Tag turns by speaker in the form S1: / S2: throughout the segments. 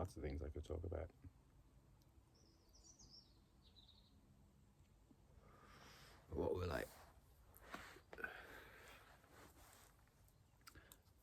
S1: lots of things I could talk about. What will I?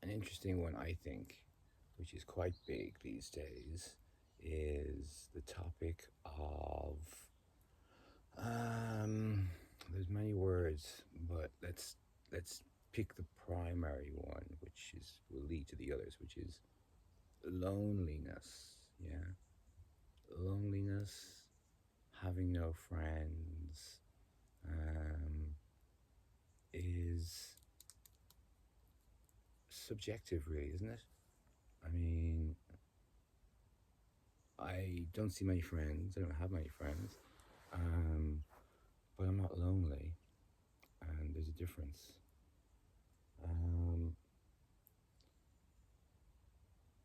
S1: An interesting one, I think, which is quite big these days, is the topic of. There's many words, but let's pick the primary one, which is will lead to the others, which is loneliness. Yeah, loneliness, having no friends, is subjective, really, isn't it? I mean, I don't see many friends. I don't have many friends, but I'm not lonely, and there's a difference.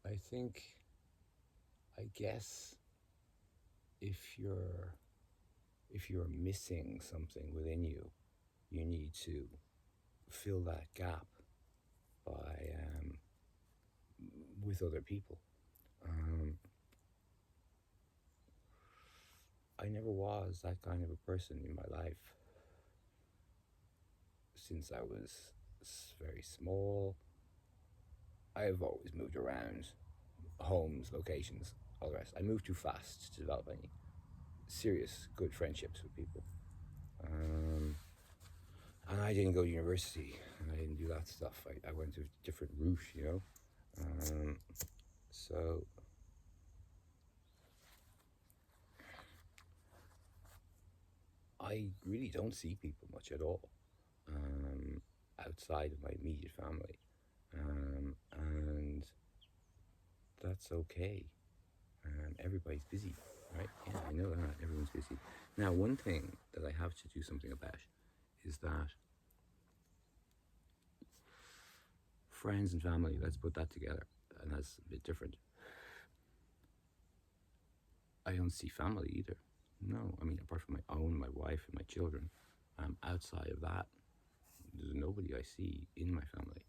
S1: I think, I guess, if you're missing something within you, you need to fill that gap by with other people. I never was that kind of a person in my life since I was very small. I've always moved around, homes, locations, all the rest. I moved too fast to develop any serious good friendships with people. And I didn't go to university, and I didn't do that stuff. I went a different route, you know. So I really don't see people much at all, outside of my immediate family, and that's okay. Everybody's busy, right? Yeah, I know that everyone's busy. Now, one thing that I have to do something about is that friends and family, let's put that together, and that's a bit different. I don't see family either. No, I mean, apart from my own, my wife, and my children, outside of that, there's nobody I see in my family.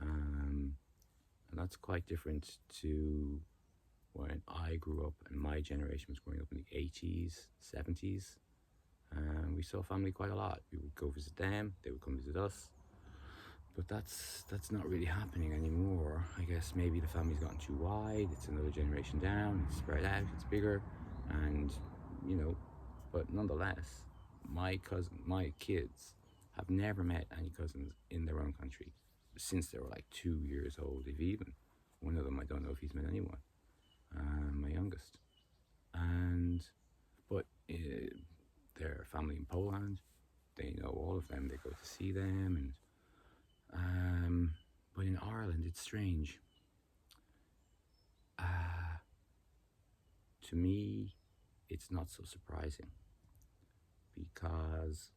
S1: And that's quite different to when I grew up and my generation was growing up in the 80s, 70s. We saw family quite a lot. We would go visit them, they would come visit us. But that's not really happening anymore. I guess maybe the family's gotten too wide, it's another generation down, it's spread out, it's bigger, and you know, but nonetheless, my kids have never met any cousins in their own country since they were like 2 years old, if even. One of them, I don't know if he's met anyone. My youngest, and but their family in Poland, they know all of them. They go to see them, and but in Ireland, it's strange. To me, it's not so surprising because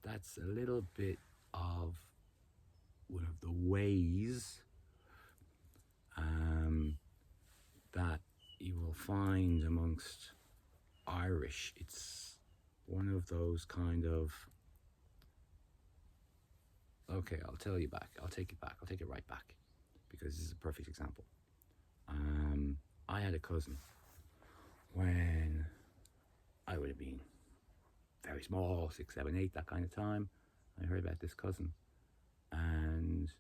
S1: that's a little bit of one of the ways that you will find amongst Irish. It's one of those kind of, okay, I'll tell you back. I'll take it back. I'll take it right back because this is a perfect example. I had a cousin when I would have been very small, 6, 7, 8, that kind of time. I heard about this cousin, and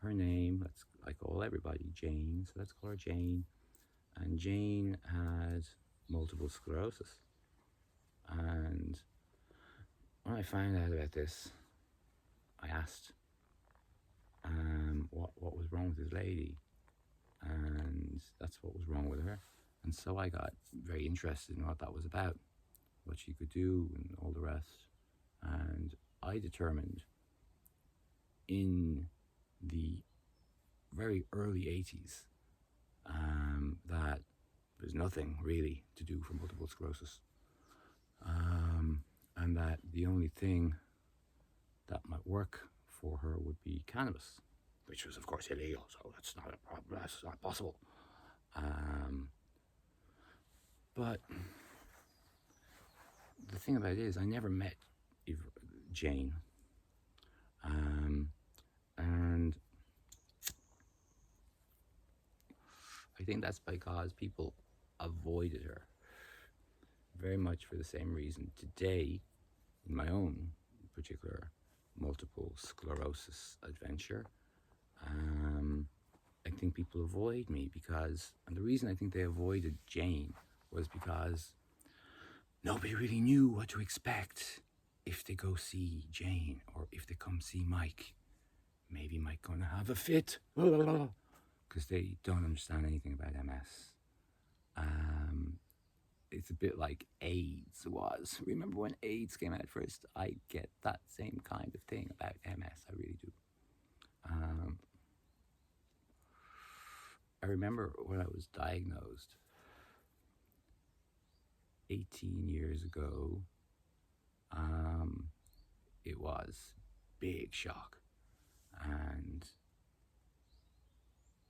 S1: her name, I call everybody Jane, so let's call her Jane. And Jane had multiple sclerosis. And when I found out about this, I asked what was wrong with this lady, and that's what was wrong with her. And so I got very interested in what that was about, what she could do, and all the rest. And I determined in the very early 80s that there's nothing really to do for multiple sclerosis, and that the only thing that might work for her would be cannabis, which was of course illegal, so that's not a problem, that's not possible. But the thing about it is I never met Jane, and I think that's because people avoided her very much for the same reason. Today, in my own particular multiple sclerosis adventure, I think people avoid me because, and the reason I think they avoided Jane was because nobody really knew what to expect if they go see Jane or if they come see Mike. Maybe Mike gonna have a fit because they don't understand anything about MS. It's a bit like AIDS was. Remember when AIDS came out first? I get that same kind of thing about MS. I really do. I remember when I was diagnosed 18 years ago, it was big shock. And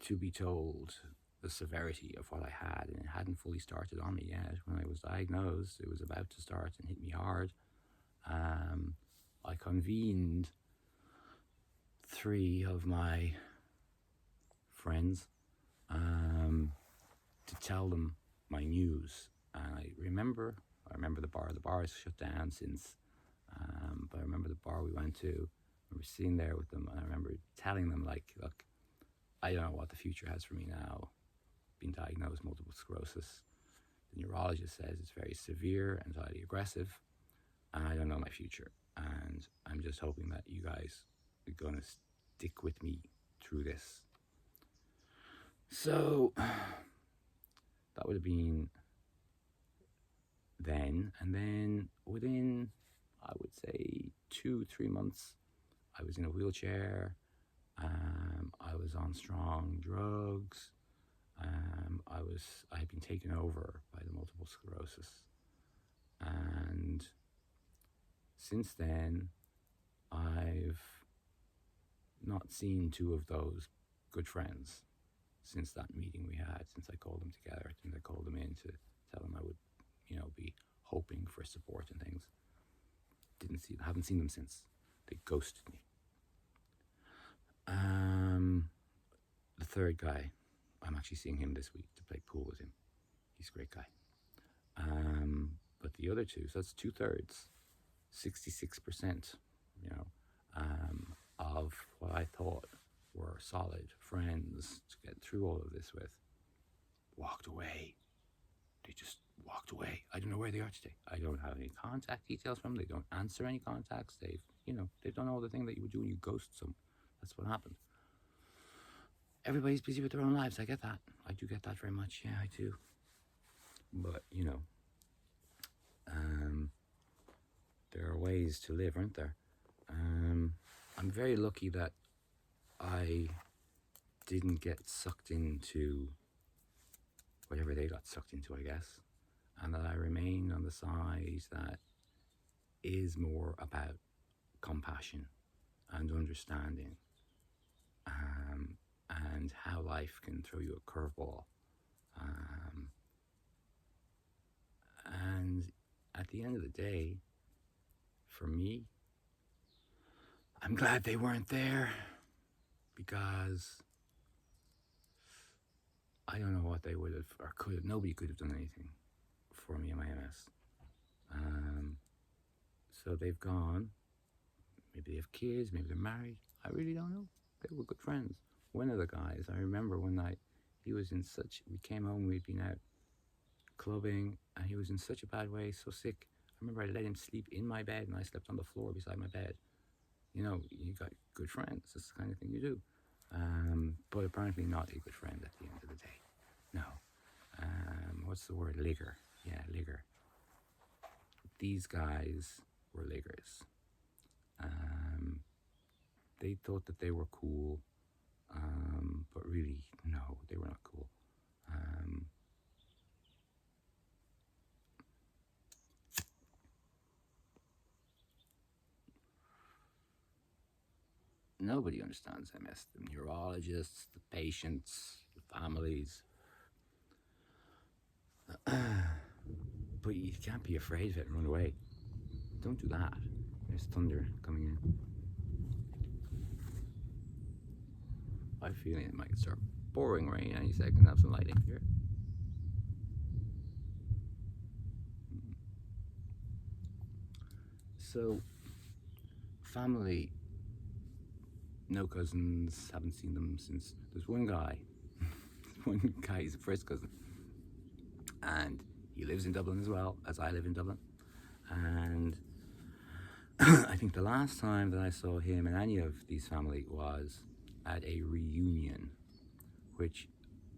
S1: to be told the severity of what I had, and it hadn't fully started on me yet. When I was diagnosed, it was about to start and hit me hard. I convened 3 of my friends to tell them my news. And I remember the bar. The bar has shut down since, but I remember the bar we went to. I remember sitting there with them, and I remember telling them, like, look, I don't know what the future has for me now. Being diagnosed with multiple sclerosis. The neurologist says it's very severe and highly aggressive, and I don't know my future. And I'm just hoping that you guys are gonna stick with me through this. So that would have been then, and then within, I would say, 2-3 months, I was in a wheelchair. I was on strong drugs. I had been taken over by the multiple sclerosis, and since then, I've not seen 2 of those good friends since that meeting we had. Since I called them together, since I called them in to tell them I would, be hoping for support and things. Haven't seen them since. They ghosted me. The third guy, I'm actually seeing him this week to play pool with him. He's a great guy. But the other 2, so that's 2/3, 66%, of what I thought were solid friends to get through all of this with, walked away. They just walked away. I don't know where they are today. I don't have any contact details from them. They don't answer any contacts. They've done all the thing that you would do when you ghost some. That's what happened. Everybody's busy with their own lives. I get that. I do get that very much. Yeah, I do. But, there are ways to live, aren't there? I'm very lucky that I didn't get sucked into whatever they got sucked into, I guess, and that I remained on the side that is more about compassion and understanding, and how life can throw you a curveball. And at the end of the day, for me, I'm glad they weren't there, because I don't know what they would have or could have. Nobody could have done anything for me in my MS. So they've gone. Maybe they have kids, maybe they're married. I really don't know. They were good friends. One of the guys, I remember one night, we came home, we'd been out clubbing, and he was in such a bad way, so sick. I remember I let him sleep in my bed, and I slept on the floor beside my bed. You got good friends. That's the kind of thing you do. But apparently not a good friend at the end of the day. No. What's the word? Ligger. Yeah, ligger. These guys were liggers. They thought that they were cool, but really, no, they were not cool. Nobody understands MS. The neurologists, the patients, the families. But you can't be afraid of it and run away. Don't do that. There's thunder coming in. I have a feeling it might start pouring rain any second. Have some lighting here. So, family, no cousins, haven't seen them since. There's one guy. One guy, he's a first cousin. And he lives in Dublin as well, as I live in Dublin. And I think the last time that I saw him and any of these family was at a reunion, which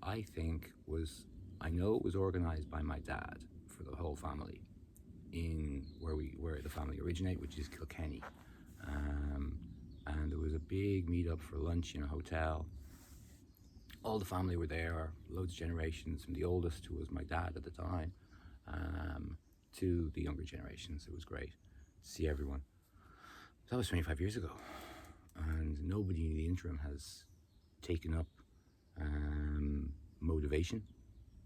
S1: I think was, I know it was organized by my dad for the whole family in where the family originate, which is Kilkenny. And there was a big meetup for lunch in a hotel. All the family were there, loads of generations, from the oldest, who was my dad at the time, to the younger generations. It was great to see everyone. That was 25 years ago, and nobody in the interim has taken up motivation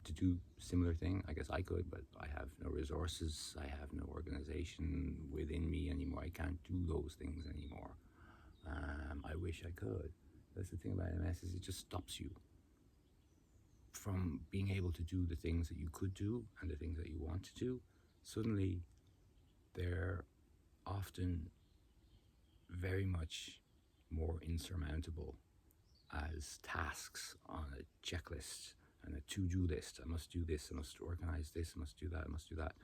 S1: to do similar thing. I guess I could, but I have no resources. I have no organization within me anymore. I can't do those things anymore. I wish I could. That's the thing about MS, is it just stops you from being able to do the things that you could do and the things that you want to do. Suddenly, they're often very much more insurmountable as tasks on a checklist and a to-do list. I must do this, I must organize this, I must do that, I must do that.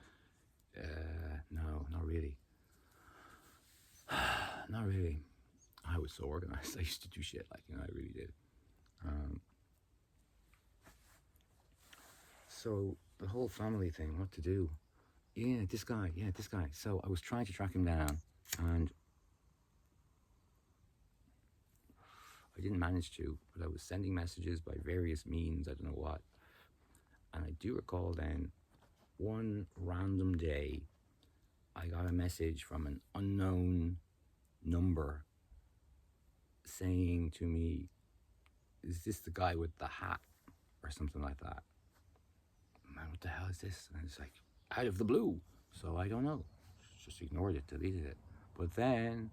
S1: No, not really. Not really. I was so organized. I used to do shit, like, I really did. So the whole family thing, what to do? Yeah, this guy. So I was trying to track him down, and I didn't manage to, but I was sending messages by various means, I don't know what. And I do recall then, one random day, I got a message from an unknown number saying to me, is this the guy with the hat? Or something like that. Man, what the hell is this? And it's like, out of the blue. So I don't know. Just ignored it, deleted it. But then,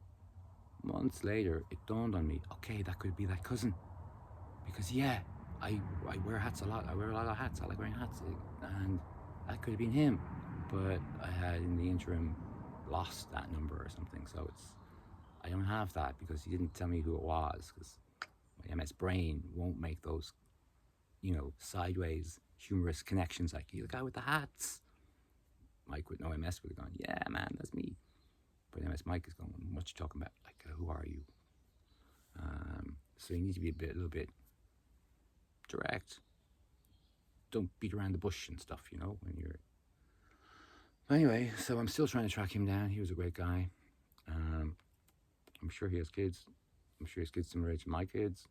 S1: months later, it dawned on me, okay, that could be that cousin. Because yeah, I wear hats a lot. I wear a lot of hats. I like wearing hats. And that could have been him. But I had, in the interim, lost that number or something. So I don't have that because he didn't tell me who it was. Because my MS brain won't make those, sideways humorous connections like, you the guy with the hats. Mike with no MS would have gone, yeah, man, that's me. But MS Mike is going, what you talking about? Like, who are you? So you need to be a little bit direct. Don't beat around the bush and stuff, when you're... Anyway, so I'm still trying to track him down. He was a great guy. I'm sure he has kids. I'm sure he has kids similar age to my kids.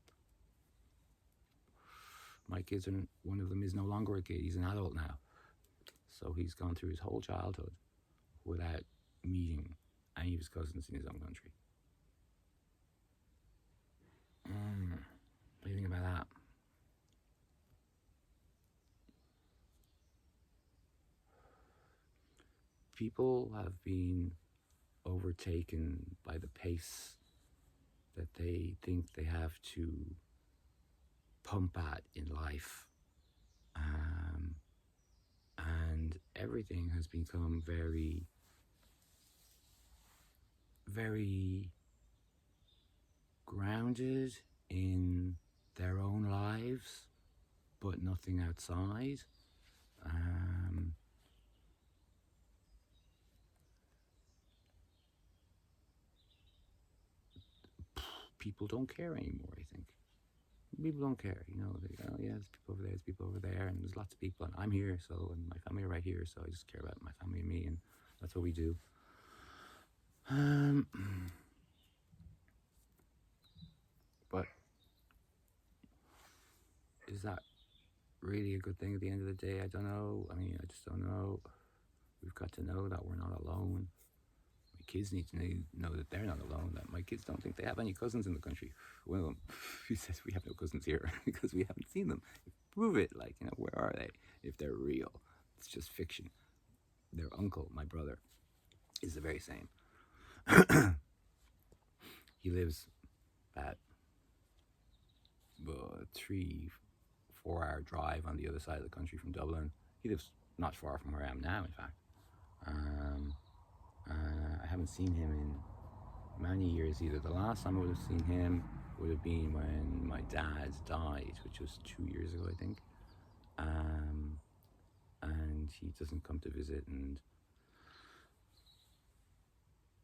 S1: My kids, one of them is no longer a kid. He's an adult now. So he's gone through his whole childhood without meeting any of his cousins in his own country. What do you think about that? People have been overtaken by the pace that they think they have to pump at in life. And everything has become very, very grounded in their own lives, but nothing outside. People don't care anymore, I think. People don't care, they go, oh yeah, there's people over there, and there's lots of people, and I'm here, so, and my family are right here, so I just care about my family and me, and that's what we do. But is that really a good thing at the end of the day? I don't know. I just don't know. We've got to know that we're not alone. My kids need to know that they're not alone, that my kids don't think they have any cousins in the country. Well, who says we have no cousins here? Because we haven't seen them. Prove it, where are they? If they're real. It's just fiction. Their uncle, my brother, is the very same. He lives at 3 4-hour drive on the other side of the country from Dublin. He lives not far from where I am now, in fact. I haven't seen him in many years either. The last time I would have seen him would have been when my dad died, which was 2 years ago, I think. And he doesn't come to visit, and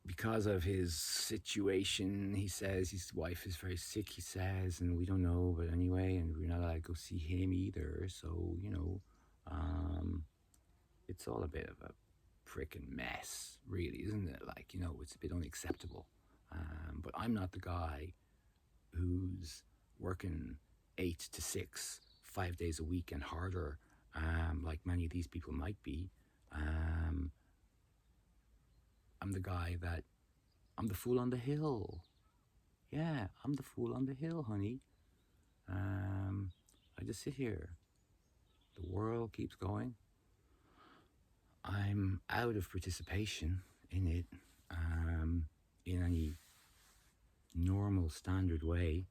S1: because of his situation, he says his wife is very sick, he says, and we don't know, but anyway, and we're not allowed to go see him either, so, it's all a bit of a freaking mess, really, isn't it? Like, it's a bit unacceptable. But I'm not the guy who's working 8 to 6, 5 days a week and harder, like many of these people might be. I'm the guy I'm the fool on the hill. Yeah, I'm the fool on the hill, honey. I just sit here. The world keeps going. I'm out of participation in it, in any normal, standard way.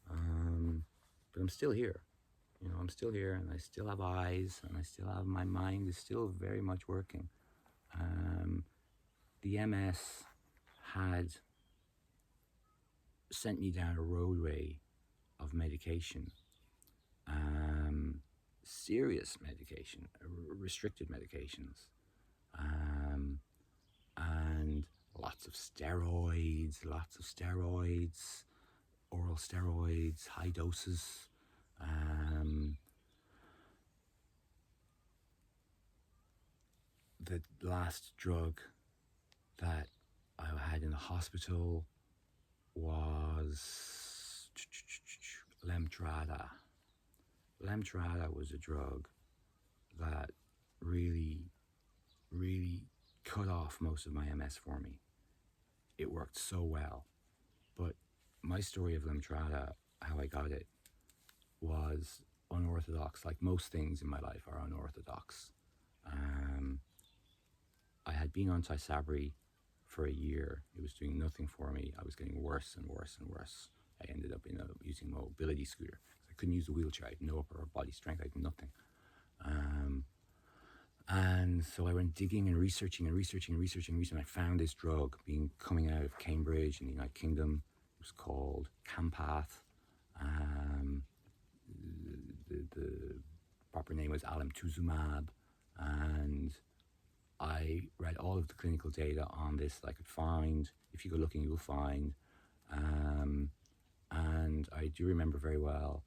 S1: But I'm still here. I'm still here, and I still have eyes, and I still have my mind is still very much working. The MS had sent me down a roadway of medication, serious medication, restricted medications, and lots of steroids, oral steroids, high doses. The last drug that I had in the hospital was Lemtrada. Lemtrada was a drug that really, really cut off most of my MS for me. It worked so well. But my story of Lemtrada, how I got it, was unorthodox. Like most things in my life are unorthodox. I had been on Tysabri for a year. It was doing nothing for me. I was getting worse and worse and worse. I ended up using a mobility scooter. I couldn't use the wheelchair. I had no upper body strength. I had nothing. And so I went digging and researching. I found this drug coming out of Cambridge in the United Kingdom. It was called Campath. The proper name was alemtuzumab. And I read all of the clinical data on this that I could find. If you go looking, you'll find. And I do remember very well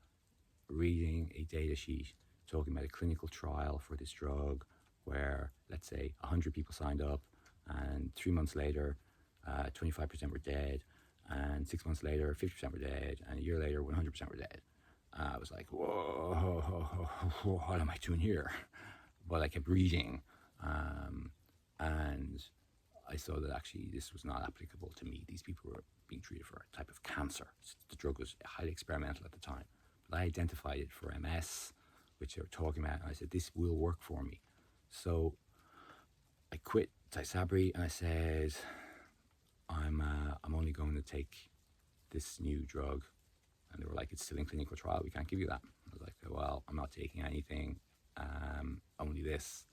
S1: reading a data sheet talking about a clinical trial for this drug where, let's say, 100 people signed up, and 3 months later, 25% were dead, and 6 months later, 50% were dead, and a year later, 100% were dead. I was like, whoa, what am I doing here? But I kept reading, and I saw that actually this was not applicable to me. These people were being treated for a type of cancer. The drug was highly experimental at the time. But I identified it for MS, which they were talking about, and I said, this will work for me. So I quit Tysabri, and I said, I'm only going to take this new drug. And they were like, it's still in clinical trial, we can't give you that. I was like, well, I'm not taking anything, only this.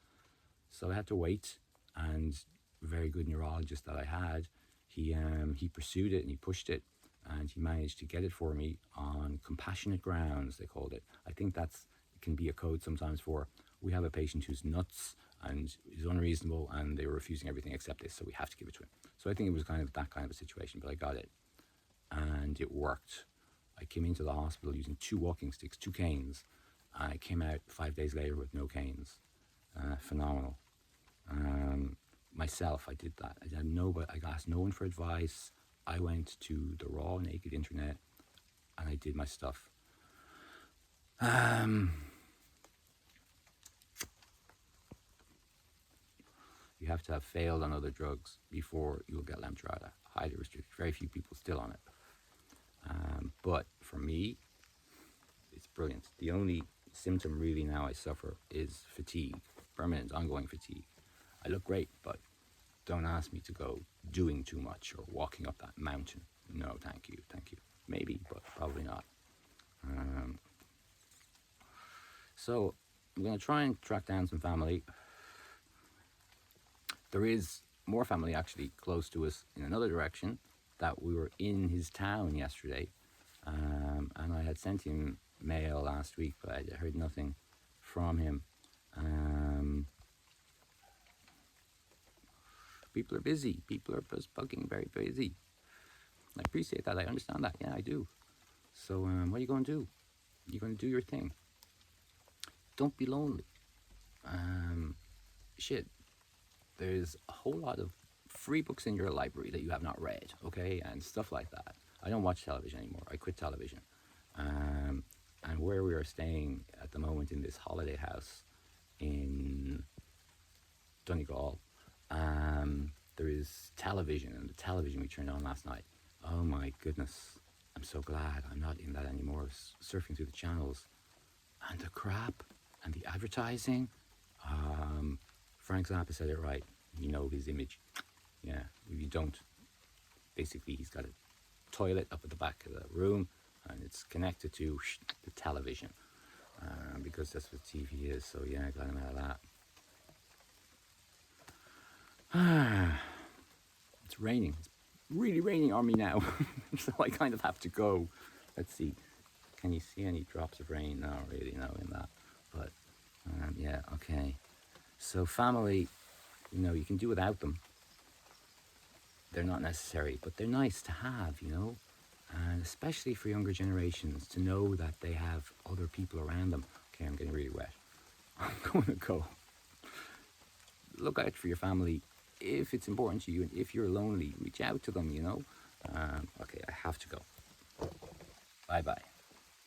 S1: So I had to wait, and a very good neurologist that I had, he pursued it and he pushed it, and he managed to get it for me on compassionate grounds, they called it. I think it can be a code sometimes for, we have a patient who's nuts and is unreasonable, and they were refusing everything except this, so we have to give it to him. So I think it was kind of that kind of a situation, but I got it, and it worked. I came into the hospital using 2 walking sticks, 2 canes. I came out 5 days later with no canes. Phenomenal. Myself, I did that. I asked no one for advice. I went to the raw, naked internet, and I did my stuff. You have to have failed on other drugs before you'll get Lemtrada. Highly restricted. Very few people still on it. But for me, it's brilliant. The only symptom really now I suffer is fatigue, permanent, ongoing fatigue. I look great, but don't ask me to go doing too much or walking up that mountain. No, thank you. Maybe, but probably not. So I'm going to try and track down some family. There is more family actually close to us in another direction, that we were in his town yesterday. And I had sent him mail last week, but I heard nothing from him. People are busy. People are just fucking very busy. I appreciate that. I understand that. Yeah, I do. So what are you going to do? You're going to do your thing. Don't be lonely. Shit. There's a whole lot of free books in your library that you have not read, okay? And stuff like that. I don't watch television anymore. I quit television. And where we are staying at the moment in this holiday house in Donegal, there is television, and the television we turned on last night. Oh my goodness. I'm so glad I'm not in that anymore. Surfing through the channels. And the crap and the advertising. Frank Zappa said it right. You know his image. Yeah, if you don't, basically he's got a toilet up at the back of the room, and it's connected to the television, because that's what TV is. So yeah, got him out of that. It's raining. It's really raining on me now, so I kind of have to go. Let's see. Can you see any drops of rain? No, really, no, in that. But yeah, okay. So family, you can do without them. They're not necessary, but they're nice to have, and especially for younger generations to know that they have other people around them. Okay, I'm getting really wet. I'm going to go. Look out for your family if it's important to you, and if you're lonely, reach out to them, Okay, I have to go. Bye-bye.